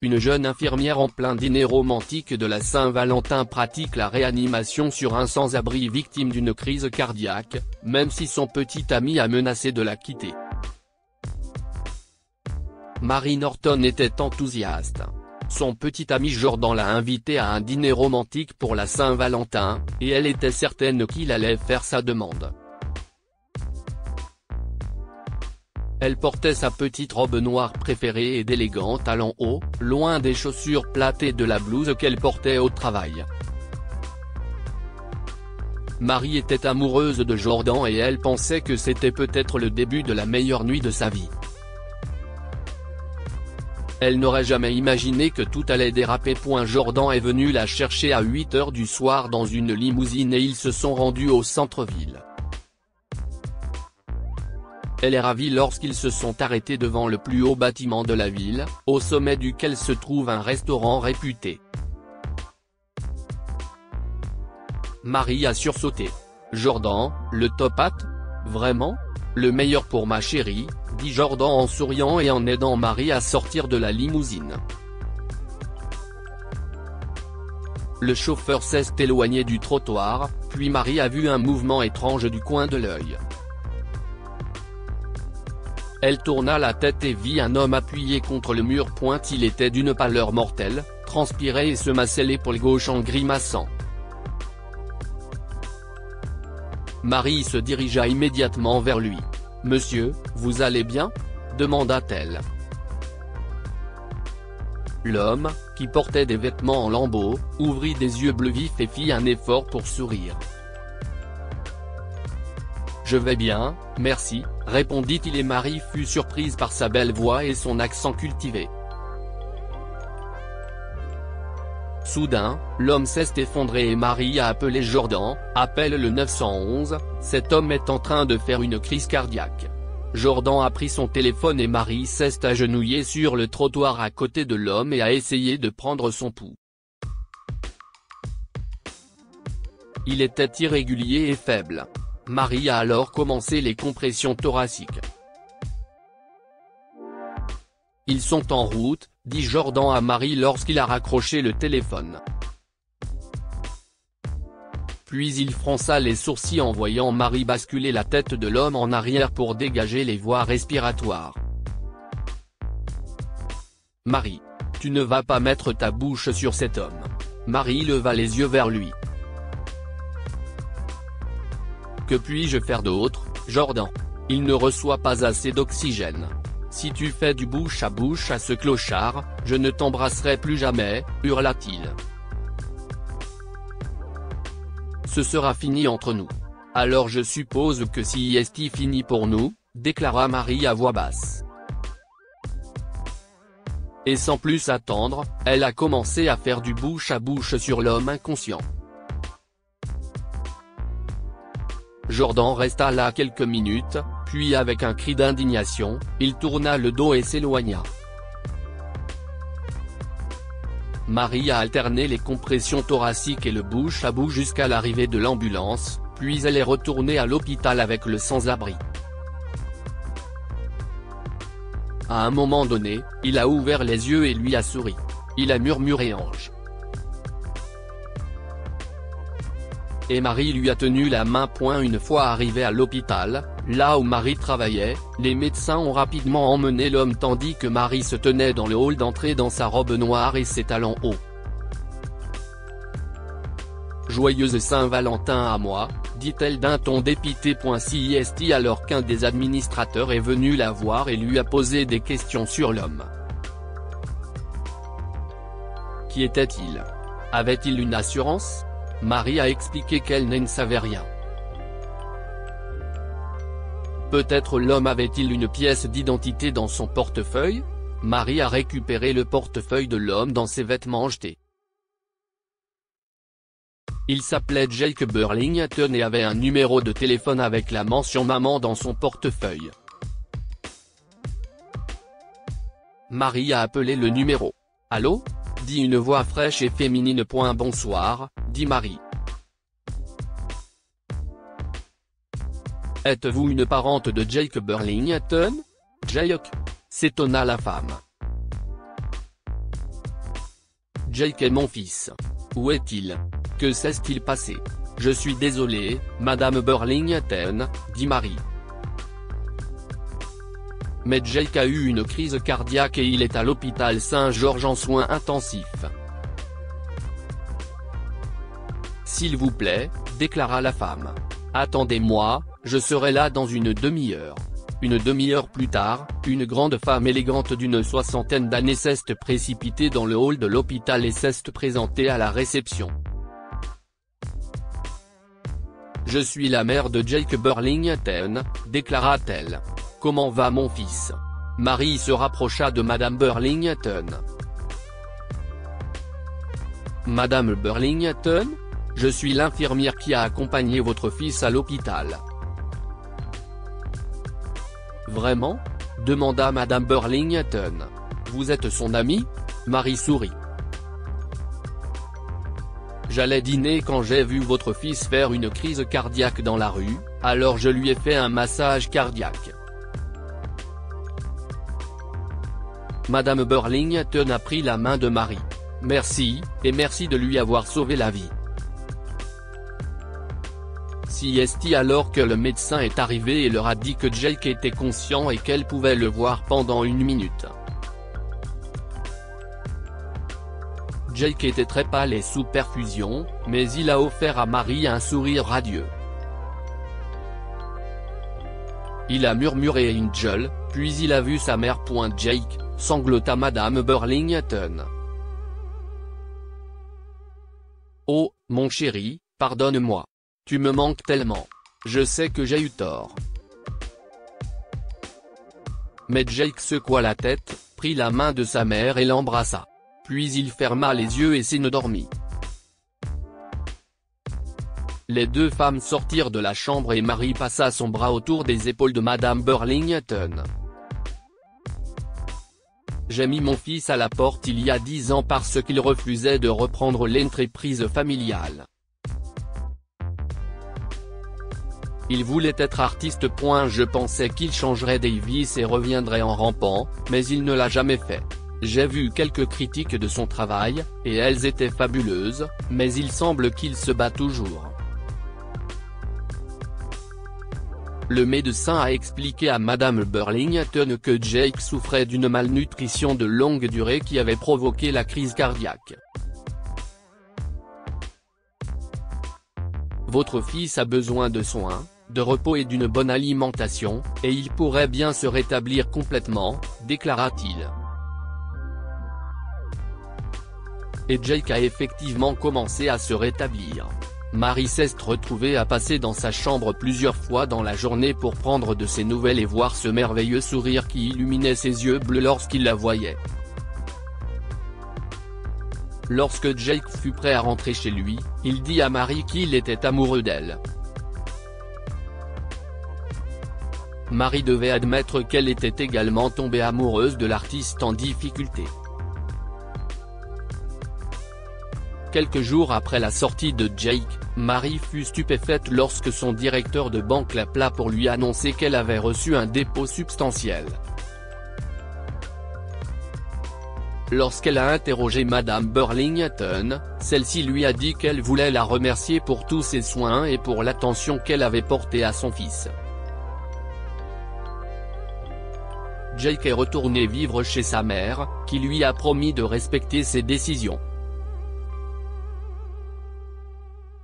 une jeune infirmière en plein dîner romantique de la Saint-Valentin pratique la réanimation sur un sans-abri victime d'une crise cardiaque, même si son petit ami a menacé de la quitter. Mary Norton était enthousiaste. Son petit ami Jordan l'a invitée à un dîner romantique pour la Saint-Valentin, et elle était certaine qu'il allait faire sa demande. Elle portait sa petite robe noire préférée et d'élégants talons hauts, loin des chaussures platées de la blouse qu'elle portait au travail. Mary était amoureuse de Jordan et elle pensait que c'était peut-être le début de la meilleure nuit de sa vie. Elle n'aurait jamais imaginé que tout allait déraper. Jordan est venu la chercher à 8 h du soir dans une limousine et ils se sont rendus au centre-ville. Elle est ravie lorsqu'ils se sont arrêtés devant le plus haut bâtiment de la ville, au sommet duquel se trouve un restaurant réputé. Mary a sursauté. « Jordan, le top hat ? Vraiment ? Le meilleur pour ma chérie », dit Jordan en souriant et en aidant Mary à sortir de la limousine. Le chauffeur s'est éloigné du trottoir, puis Mary a vu un mouvement étrange du coin de l'œil. Elle tourna la tête et vit un homme appuyé contre le mur. Il était d'une pâleur mortelle, transpirait et se massait l'épaule gauche en grimaçant. Mary se dirigea immédiatement vers lui. « Monsieur, vous allez bien ?» demanda-t-elle. L'homme, qui portait des vêtements en lambeaux, ouvrit des yeux bleus vifs et fit un effort pour sourire. « Je vais bien, merci », répondit-il et Mary fut surprise par sa belle voix et son accent cultivé. Soudain, l'homme s'est effondré et Mary a appelé Jordan. « Appelle le 911, cet homme est en train de faire une crise cardiaque. » Jordan a pris son téléphone et Mary s'est agenouillée sur le trottoir à côté de l'homme et a essayé de prendre son pouls. Il était irrégulier et faible. Mary a alors commencé les compressions thoraciques. « Ils sont en route », dit Jordan à Mary lorsqu'il a raccroché le téléphone. Puis il fronça les sourcils en voyant Mary basculer la tête de l'homme en arrière pour dégager les voies respiratoires. « Mary, tu ne vas pas mettre ta bouche sur cet homme. » Mary leva les yeux vers lui. « Que puis-je faire d'autre, Jordan ? Il ne reçoit pas assez d'oxygène. Si tu fais du bouche à ce clochard, je ne t'embrasserai plus jamais, » hurla-t-il. « Ce sera fini entre nous. Alors je suppose que si c'est fini pour nous, » déclara Mary à voix basse. Et sans plus attendre, elle a commencé à faire du bouche à bouche sur l'homme inconscient. Jordan resta là quelques minutes, puis avec un cri d'indignation, il tourna le dos et s'éloigna. Mary a alterné les compressions thoraciques et le bouche à bouche jusqu'à l'arrivée de l'ambulance, puis elle est retournée à l'hôpital avec le sans-abri. À un moment donné, il a ouvert les yeux et lui a souri. Il a murmuré « Ange ». Et Mary lui a tenu la main. Une fois arrivé à l'hôpital, là où Mary travaillait, les médecins ont rapidement emmené l'homme tandis que Mary se tenait dans le hall d'entrée dans sa robe noire et ses talons hauts. « Joyeuse Saint-Valentin à moi », dit-elle d'un ton dépité. C'est alors qu'un des administrateurs est venu la voir et lui a posé des questions sur l'homme. Qui était-il? Avait-il une assurance? Mary a expliqué qu'elle ne savait rien. Peut-être l'homme avait-il une pièce d'identité dans son portefeuille? Mary a récupéré le portefeuille de l'homme dans ses vêtements jetés. Il s'appelait Jake Burlington et avait un numéro de téléphone avec la mention maman dans son portefeuille. Mary a appelé le numéro. « Allô ?» dit une voix fraîche et féminine. « Bonsoir », dit Mary. « Êtes-vous une parente de Jake Burlington ? » Jake ? s'étonna la femme. Jake est mon fils. Où est-il? Que s'est-il passé? Je suis désolé, Madame Burlington, dit Marie. Mais Jake a eu une crise cardiaque et il est à l'hôpital Saint-Georges en soins intensifs. S'il vous plaît, déclara la femme. Attendez-moi, je serai là dans une demi-heure. Une demi-heure plus tard, une grande femme élégante d'une soixantaine d'années s'est précipitée dans le hall de l'hôpital et s'est présentée à la réception. Je suis la mère de Jake Burlington, déclara-t-elle. Comment va mon fils? Marie se rapprocha de Madame Burlington. Madame Burlington? Je suis l'infirmière qui a accompagné votre fils à l'hôpital. Vraiment? Demanda Madame Burlington. Vous êtes son amie? Marie sourit. J'allais dîner quand j'ai vu votre fils faire une crise cardiaque dans la rue, alors je lui ai fait un massage cardiaque. Madame Burlington a pris la main de Marie. Merci, et merci de lui avoir sauvé la vie. Est alors que le médecin est arrivé et leur a dit que Jake était conscient et qu'elle pouvait le voir pendant 1 minute. Jake était très pâle et sous perfusion, mais il a offert à Marie un sourire radieux. Il a murmuré une gueule, puis il a vu sa mère. Jake, sanglota Madame Burlington. Oh, mon chéri, pardonne-moi. Tu me manques tellement. Je sais que j'ai eu tort. Mais Jake secoua la tête, prit la main de sa mère et l'embrassa. Puis il ferma les yeux et s'endormit. Les deux femmes sortirent de la chambre et Marie passa son bras autour des épaules de Madame Burlington. J'ai mis mon fils à la porte il y a 10 ans parce qu'il refusait de reprendre l'entreprise familiale. Il voulait être artiste. Je pensais qu'il changerait Davis et reviendrait en rampant, mais il ne l'a jamais fait. J'ai vu quelques critiques de son travail, et elles étaient fabuleuses, mais il semble qu'il se bat toujours. Le médecin a expliqué à Madame Burlington que Jake souffrait d'une malnutrition de longue durée qui avait provoqué la crise cardiaque. Votre fils a besoin de soins, de repos et d'une bonne alimentation, et il pourrait bien se rétablir complètement, déclara-t-il. Et Jake a effectivement commencé à se rétablir. Marie s'est retrouvée à passer dans sa chambre plusieurs fois dans la journée pour prendre de ses nouvelles et voir ce merveilleux sourire qui illuminait ses yeux bleus lorsqu'il la voyait. Lorsque Jake fut prêt à rentrer chez lui, il dit à Marie qu'il était amoureux d'elle. Marie devait admettre qu'elle était également tombée amoureuse de l'artiste en difficulté. Quelques jours après la sortie de Jake, Marie fut stupéfaite lorsque son directeur de banque l'appela pour lui annoncer qu'elle avait reçu un dépôt substantiel. Lorsqu'elle a interrogé Madame Burlington, celle-ci lui a dit qu'elle voulait la remercier pour tous ses soins et pour l'attention qu'elle avait portée à son fils. Jake est retourné vivre chez sa mère, qui lui a promis de respecter ses décisions.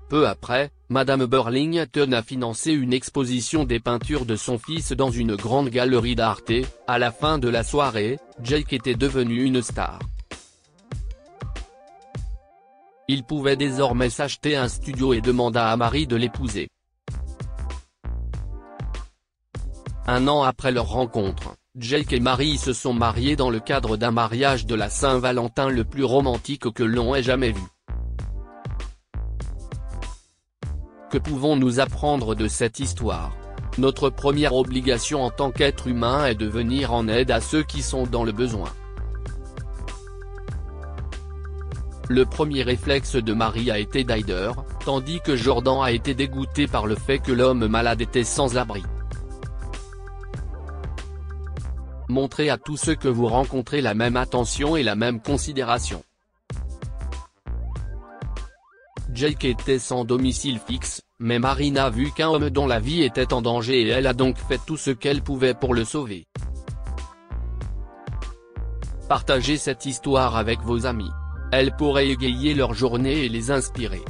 Peu après, Madame Burlington a financé une exposition des peintures de son fils dans une grande galerie d'art et, à la fin de la soirée, Jake était devenu une star. Il pouvait désormais s'acheter un studio et demanda à Marie de l'épouser. Un an après leur rencontre, Jake et Marie se sont mariés dans le cadre d'un mariage de la Saint-Valentin le plus romantique que l'on ait jamais vu. Que pouvons-nous apprendre de cette histoire? Notre première obligation en tant qu'être humain est de venir en aide à ceux qui sont dans le besoin. Le premier réflexe de Marie a été d'aider, tandis que Jordan a été dégoûté par le fait que l'homme malade était sans abri. Montrez à tous ceux que vous rencontrez la même attention et la même considération. Jake était sans domicile fixe, mais Marie n'a vu qu'un homme dont la vie était en danger et elle a donc fait tout ce qu'elle pouvait pour le sauver. Partagez cette histoire avec vos amis. Elle pourrait égayer leur journée et les inspirer.